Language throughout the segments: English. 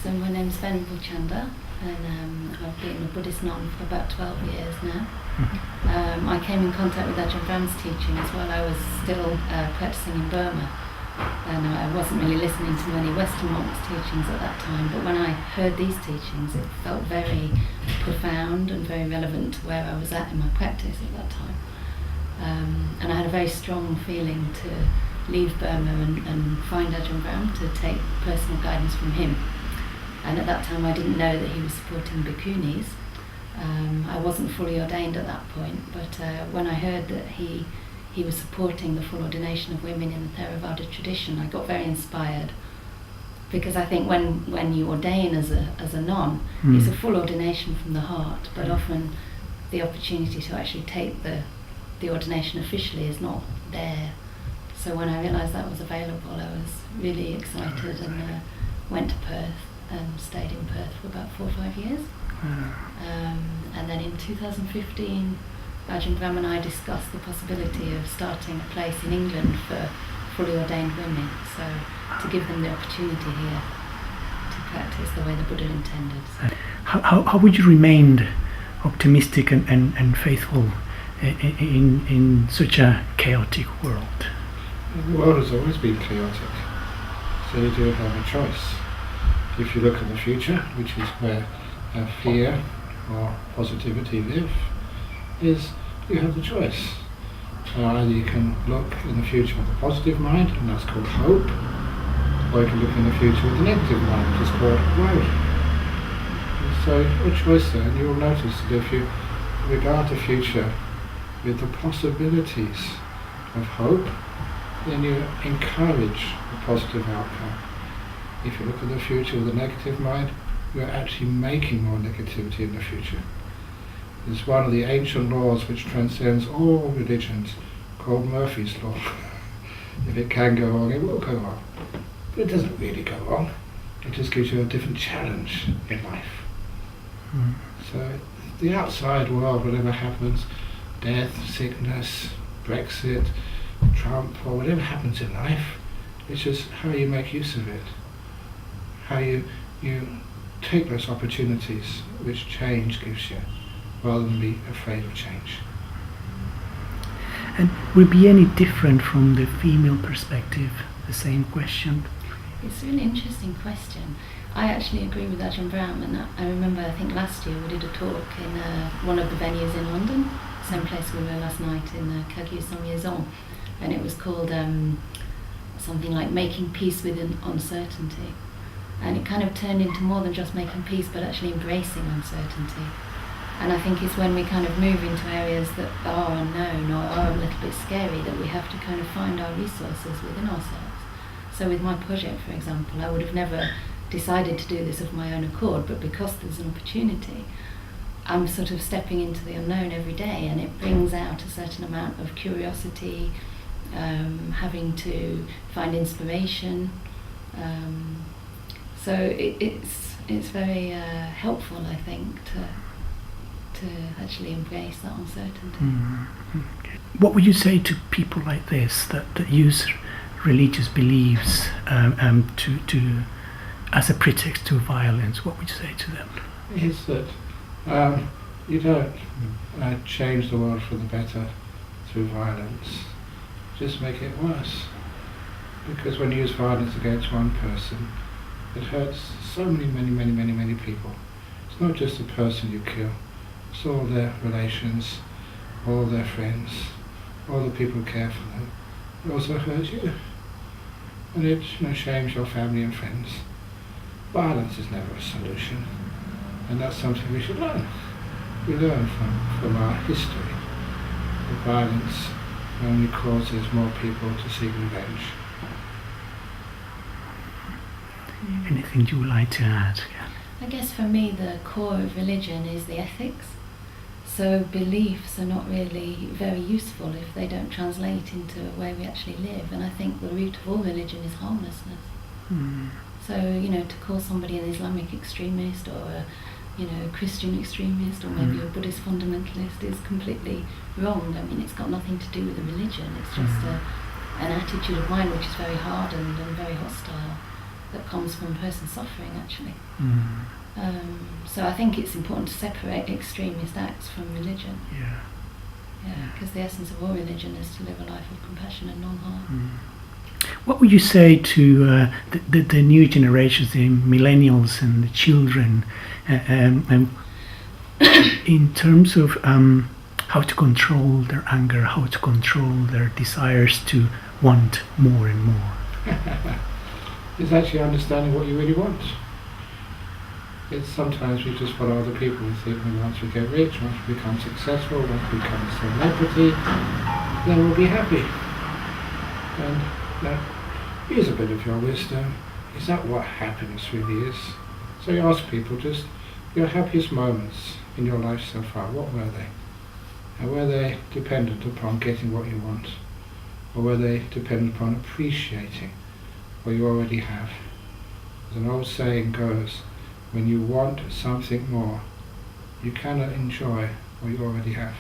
So my name's Venerable Canda, and I've been a Buddhist nun for about 12 years now. I came in contact with Ajahn Brahm's teachings while I was still practicing in Burma, and I wasn't really listening to many Western monks' teachings at that time, but when I heard these teachings it felt very profound and very relevant to where I was at in my practice at that time. And I had a very strong feeling to leave Burma and find Ajahn Brahm to take personal guidance from him. And at that time I didn't know that he was supporting bhikkhunis. I wasn't fully ordained at that point, but when I heard that he was supporting the full ordination of women in the Theravada tradition, I got very inspired. Because I think when you ordain as a non, it's a full ordination from the heart, but often the opportunity to actually take the ordination officially is not there. So when I realised that was available, I was really excited and went to Perth and stayed in Perth for about 4 or 5 years. And then in 2015, Ajahn Brahm and I discussed the possibility of starting a place in England for fully ordained women, so to give them the opportunity here to practice the way the Buddha intended. How would you remain optimistic and faithful in such a chaotic world? The world has always been chaotic, so you do have a choice. If you look at the future, which is where fear or positivity live, is you have the choice. Either you can look in the future with a positive mind, and that's called hope, or you can look in the future with a negative mind, which is called worry. And so your choice there, and you'll notice that if you regard the future with the possibilities of hope, then you encourage a positive outcome. If you look at the future with a negative mind, you're actually making more negativity in the future. There's one of the ancient laws which transcends all religions, called Murphy's Law. If it can go wrong, it will go wrong. But it doesn't really go wrong. It just gives you a different challenge in life. So the outside world, whatever happens, death, sickness, Brexit, Trump, or whatever happens in life, it's just how you make use of it. How you take those opportunities which change gives you, rather than be afraid of change. And will it be any different from the female perspective? The same question? It's a really interesting question. I actually agree with Ajahn Brahm, and I remember, I think last year we did a talk in one of the venues in London, same place we were last night in the Kagyu Somyezon, and it was called something like Making Peace with Uncertainty. And it kind of turned into more than just making peace, but actually embracing uncertainty. And I think it's when we kind of move into areas that are unknown or are a little bit scary that we have to kind of find our resources within ourselves. So with my project, for example, I would have never decided to do this of my own accord, but because there's an opportunity, I'm sort of stepping into the unknown every day, and it brings out a certain amount of curiosity, having to find inspiration. So it's very helpful, I think, to actually embrace that uncertainty. What would you say to people like this that use religious beliefs to as a pretext to violence? What would you say to them? Is that you don't change the world for the better through violence. Just make it worse. Because when you use violence against one person, it hurts so many people. It's not just the person you kill, it's all their relations, all their friends, all the people who care for them. It also hurts you. And it shames your family and friends. Violence is never a solution. And that's something we should learn. We learn from our history that violence only causes more people to seek revenge. Anything you would like to add? I guess for me the core of religion is the ethics. So beliefs are not really very useful if they don't translate into a way we actually live. And I think the root of all religion is harmlessness. So, to call somebody an Islamic extremist or a Christian extremist or maybe a Buddhist fundamentalist is completely wrong. I mean, it's got nothing to do with the religion. It's just an attitude of mind which is very hardened and very hostile. that comes from a person suffering, actually. Mm. So I think it's important to separate extremist acts from religion. Yeah. Because the essence of all religion is to live a life of compassion and non-harm. Mm. What would you say to the new generations, the millennials and the children, in terms of how to control their anger, how to control their desires to want more and more? It's actually understanding what you really want. It's sometimes we just follow other people and think, well, once we get rich, once we become successful, once we become a celebrity, then we'll be happy. And now, here's a bit of your wisdom. Is that what happiness really is? So you ask people, just your happiest moments in your life so far, what were they? And were they dependent upon getting what you want? Or were they dependent upon appreciating what you already have? As an old saying goes, when you want something more, you cannot enjoy what you already have.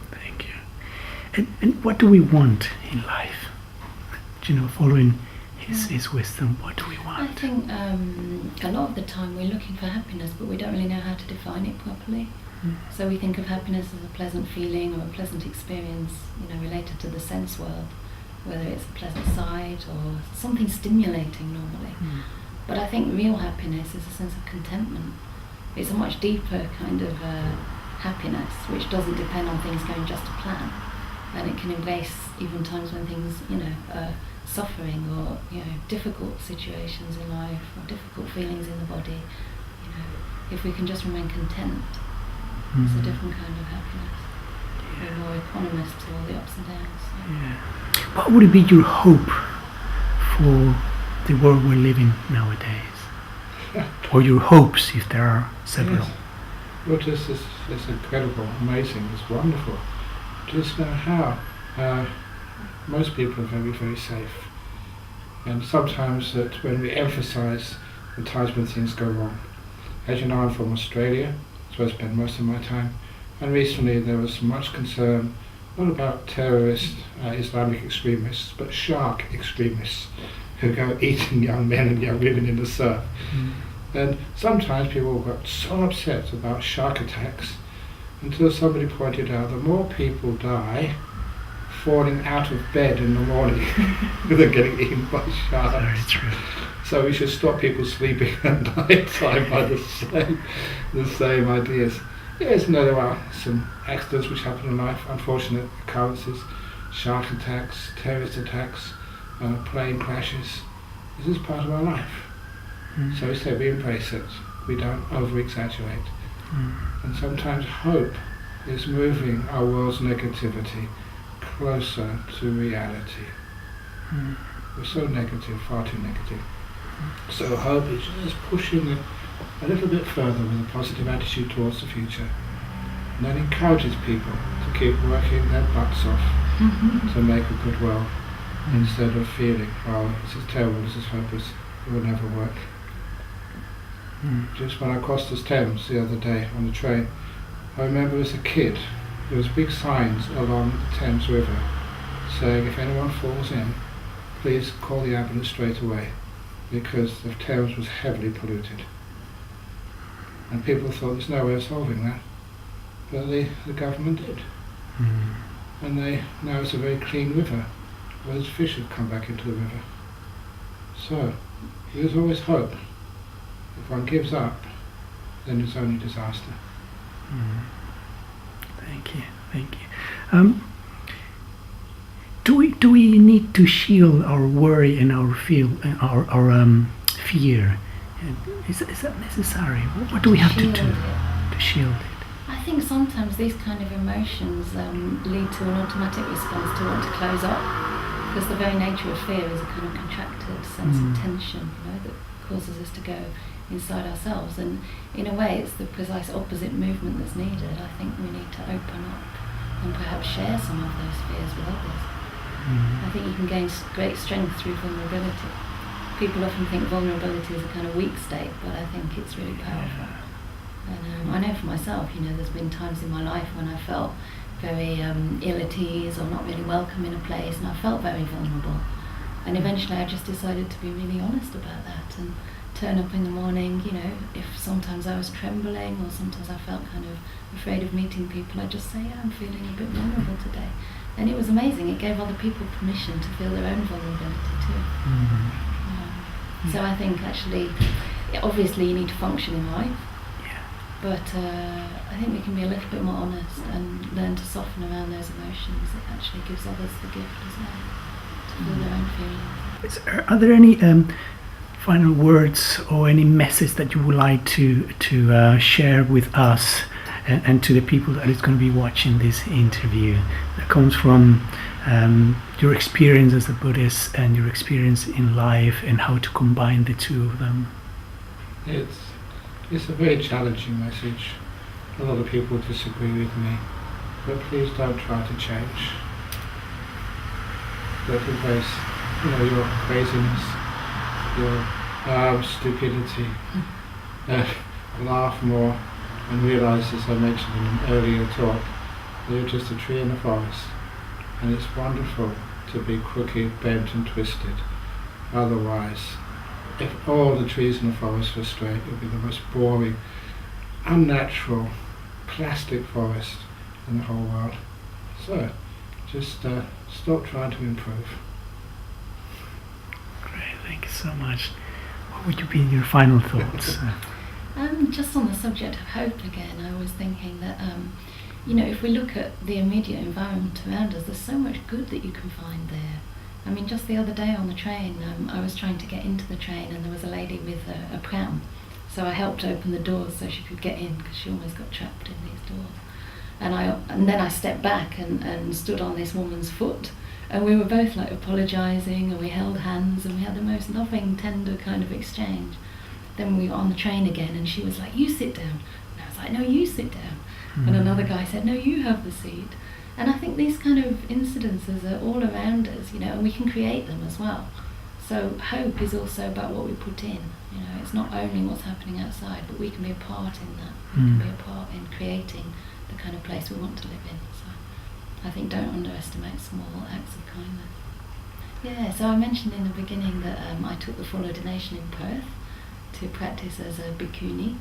Thank you. And what do we want in life? Following his wisdom, what do we want? I think a lot of the time we're looking for happiness, but we don't really know how to define it properly. So we think of happiness as a pleasant feeling or a pleasant experience, related to the sense world, whether it's a pleasant sight or something stimulating normally. But I think real happiness is a sense of contentment. It's a much deeper kind of happiness, which doesn't depend on things going just to plan. And it can embrace even times when things, are suffering or, difficult situations in life or difficult feelings in the body. If we can just remain content, it's a different kind of happiness. We're more equanimous to all the ups and downs. So. Yeah. What would be your hope for the world we're living nowadays? Or your hopes, if there are several? Yes. Well, just it's incredible, amazing, it's wonderful. Just know how most people are very, very safe. And sometimes that when we emphasise the times when things go wrong. As you know, I'm from Australia, that's where I spend most of my time. And recently there was much concern, not about terrorist Islamic extremists, but shark extremists who go eating young men and young women in the surf. And sometimes people got so upset about shark attacks until somebody pointed out that more people die falling out of bed in the morning than getting eaten by sharks. Very true. So we should stop people sleeping at night time by the same ideas. Yes, there are some accidents which happen in life, unfortunate occurrences, shark attacks, terrorist attacks, plane crashes. This is part of our life. So we say we embrace it, we don't over-exaggerate. And sometimes hope is moving our world's negativity closer to reality. We're so negative, far too negative. So hope is just pushing it a little bit further with a positive attitude towards the future. And that encourages people to keep working their butts off to make a good world, instead of feeling, oh, this is terrible, this is hopeless, it will never work. Just when I crossed the Thames the other day on the train, I remember as a kid there was big signs along the Thames River saying if anyone falls in, please call the ambulance straight away, because the Thames was heavily polluted. And people thought there's no way of solving that, but the government did. And now it's a very clean river. Those fish have come back into the river. So there's always hope. If one gives up, then it's only disaster. Thank you. Do we need to shield our worry and our fear? Is that necessary? What do we have to do to shield it? I think sometimes these kind of emotions lead to an automatic response to want to close up, because the very nature of fear is a kind of contracted sense of tension, that causes us to go inside ourselves, and in a way it's the precise opposite movement that's needed. I think we need to open up and perhaps share some of those fears with others. I think you can gain great strength through vulnerability. People often think vulnerability is a kind of weak state, but I think it's really powerful. And I know for myself, there's been times in my life when I felt very ill at ease or not really welcome in a place, and I felt very vulnerable. And eventually I just decided to be really honest about that and turn up in the morning, you know, if sometimes I was trembling or sometimes I felt kind of afraid of meeting people, I'd just say, yeah, I'm feeling a bit vulnerable today. And it was amazing. It gave other people permission to feel their own vulnerability too. So I think actually, obviously you need to function in life, but I think we can be a little bit more honest and learn to soften around those emotions. It actually gives others the gift as well, to feel their own feelings. Are there any final words or any message that you would like to share with us and to the people that is going to be watching this interview that comes from your experience as a Buddhist and your experience in life and how to combine the two of them? It's a very challenging message. A lot of people disagree with me, but please don't try to change. Don't embrace, your craziness, your stupidity. Laugh more and realise, as I mentioned in an earlier talk, that you're just a tree in the forest, and it's wonderful to be crooked, bent and twisted. Otherwise, if all the trees in the forest were straight, it would be the most boring, unnatural, plastic forest in the whole world. So, just stop trying to improve. Great, thank you so much. What would be your final thoughts? Just on the subject of hope again, I was thinking that, if we look at the immediate environment around us, there's so much good that you can find there. I mean, just the other day on the train, I was trying to get into the train and there was a lady with a pram. So I helped open the doors so she could get in because she almost got trapped in these doors. And then I stepped back and stood on this woman's foot. And we were both like apologising and we held hands and we had the most loving, tender kind of exchange. Then we were on the train again and she was like, you sit down. And I was like, no, you sit down. And another guy said, no, you have the seat. And I think these kind of incidences are all around us, and we can create them as well. So hope is also about what we put in. It's not only what's happening outside, but we can be a part in that. We can be a part in creating the kind of place we want to live in. So I think don't underestimate small acts of kindness. Yeah, so I mentioned in the beginning that I took the full ordination in Perth to practice as a bhikkhuni.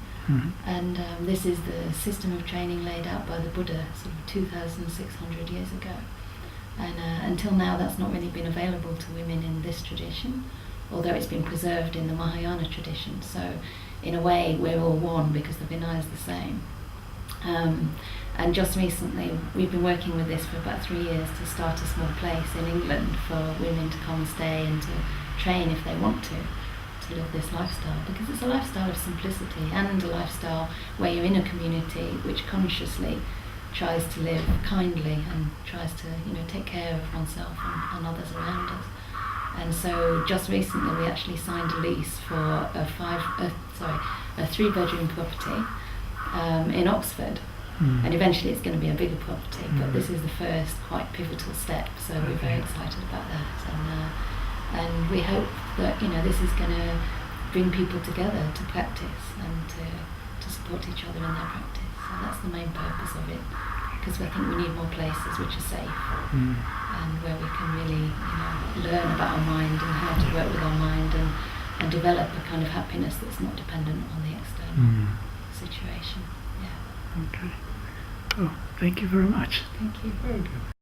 And this is the system of training laid out by the Buddha sort of 2,600 years ago. And until now that's not really been available to women in this tradition, although it's been preserved in the Mahayana tradition. So in a way we're all one because the Vinaya is the same. And just recently we've been working with this for about 3 years to start a small place in England for women to come and stay and to train if they want to live this lifestyle, because it's a lifestyle of simplicity and a lifestyle where you're in a community which consciously tries to live kindly and tries to take care of oneself and others around us. And so just recently we actually signed a lease for a 3-bedroom property in Oxford. And eventually it's going to be a bigger property, but this is the first quite pivotal step, so we're very excited about that. And we hope that this is going to bring people together to practice and to support each other in their practice. So that's the main purpose of it, because I think we need more places which are safe and where we can really learn about our mind and how to work with our mind and develop a kind of happiness that's not dependent on the external situation. Yeah. Okay. Oh, thank you very much. Thank you. Very good.